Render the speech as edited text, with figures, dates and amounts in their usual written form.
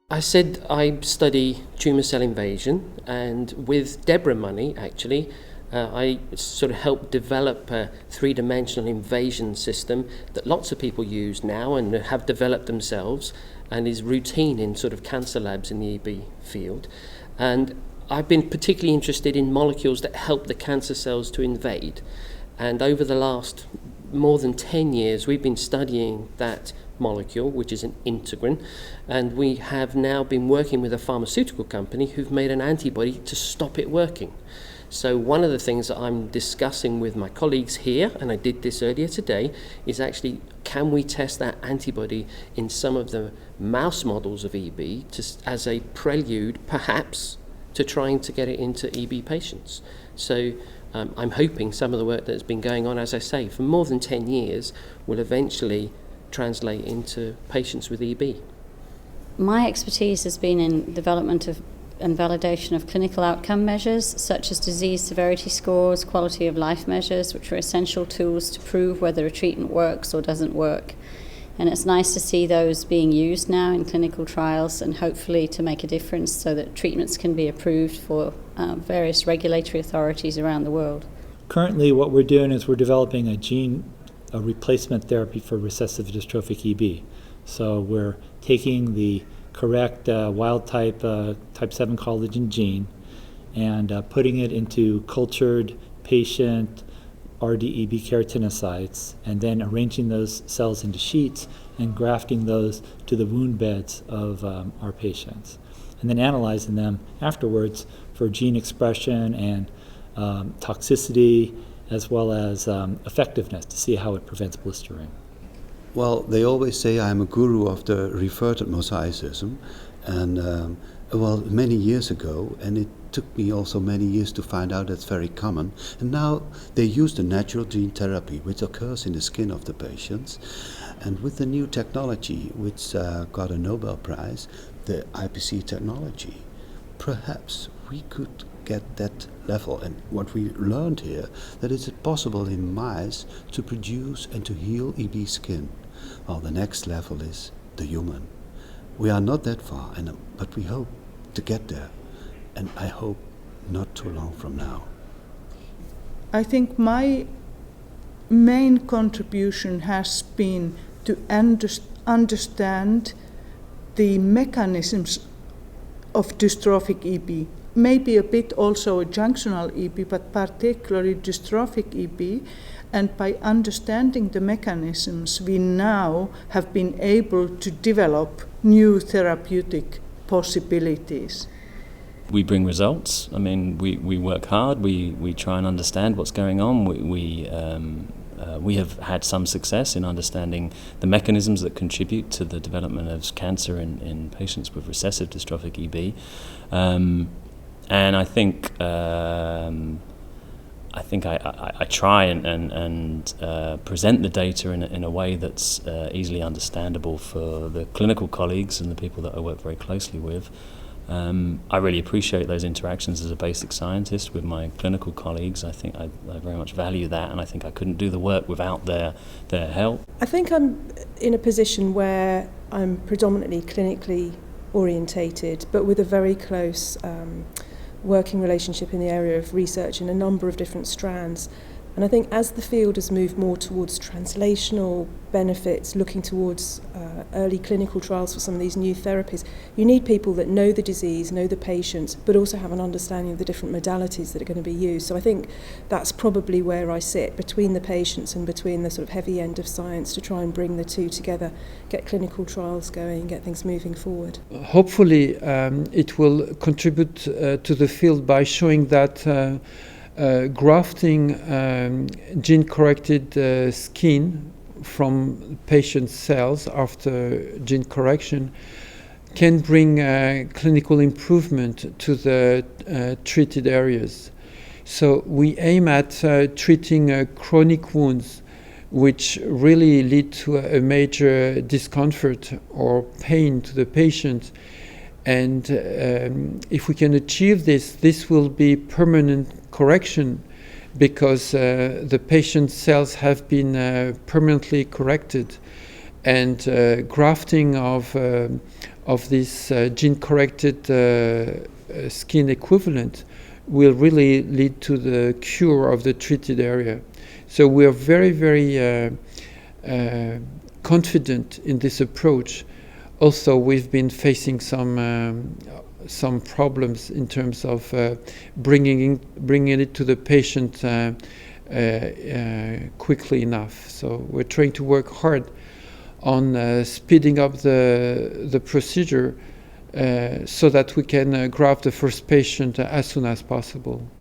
I said I study tumour cell invasion, and with DebRA money, actually, I sort of helped develop a three-dimensional invasion system that lots of people use now and have developed themselves, and is routine in sort of cancer labs in the EB field. And I've been particularly interested in molecules that help the cancer cells to invade. And over the last more than 10 years, we've been studying that molecule, which is an integrin, and we have now been working with a pharmaceutical company who've made an antibody to stop it working. So one of the things that I'm discussing with my colleagues here, and I did this earlier today, is actually can we test that antibody in some of the mouse models of EB as a prelude, perhaps, to trying to get it into EB patients. So I'm hoping some of the work that's been going on, as I say, for more than 10 years, will eventually translate into patients with EB. My expertise has been in development of and validation of clinical outcome measures such as disease severity scores, quality of life measures, which are essential tools to prove whether a treatment works or doesn't work. And it's nice to see those being used now in clinical trials and hopefully to make a difference so that treatments can be approved for various regulatory authorities around the world. Currently what we're doing is we're developing a replacement therapy for recessive dystrophic EB. So we're taking the correct wild type type 7 collagen gene and putting it into cultured patient RDEB keratinocytes and then arranging those cells into sheets and grafting those to the wound beds of our patients, and then analyzing them afterwards for gene expression and toxicity as well as effectiveness to see how it prevents blistering. Well, they always say I'm a guru of the reverted mosaicism, and many years ago, and it took me also many years to find out that's very common. And now they use the natural gene therapy, which occurs in the skin of the patients, and with the new technology, which got a Nobel Prize, the IPC technology, perhaps we could get that level. And what we learned here, that it's possible in mice to produce and to heal EB skin. Well, the next level is the human. We are not that far, but we hope to get there, and I hope not too long from now. I think my main contribution has been to understand the mechanisms of dystrophic EB, maybe a bit also a junctional EB, but particularly dystrophic EB. And by understanding the mechanisms, we now have been able to develop new therapeutic possibilities. We bring results. I mean, we work hard. We try and understand what's going on. We have had some success in understanding the mechanisms that contribute to the development of cancer in patients with recessive dystrophic EB, and I think I try and present the data in a way that's easily understandable for the clinical colleagues and the people that I work very closely with. I really appreciate those interactions as a basic scientist with my clinical colleagues. I think I very much value that, and I think I couldn't do the work without their help. I think I'm in a position where I'm predominantly clinically orientated, but with a very close working relationship in the area of research in a number of different strands. And I think as the field has moved more towards translational benefits, looking towards early clinical trials for some of these new therapies, you need people that know the disease, know the patients, but also have an understanding of the different modalities that are going to be used. So I think that's probably where I sit, between the patients and between the sort of heavy end of science, to try and bring the two together, get clinical trials going, get things moving forward. Hopefully it will contribute to the field by showing that grafting gene-corrected skin from patient cells after gene correction can bring clinical improvement to the treated areas. So we aim at treating chronic wounds which really lead to a major discomfort or pain to the patient. And if we can achieve this, this will be permanent correction because the patient's cells have been permanently corrected, and grafting of of this gene-corrected skin equivalent will really lead to the cure of the treated area. So we are very, very confident in this approach. Also, we've been facing some problems in terms of bringing it to the patient quickly enough. So we're trying to work hard on speeding up the procedure so that we can graft the first patient as soon as possible.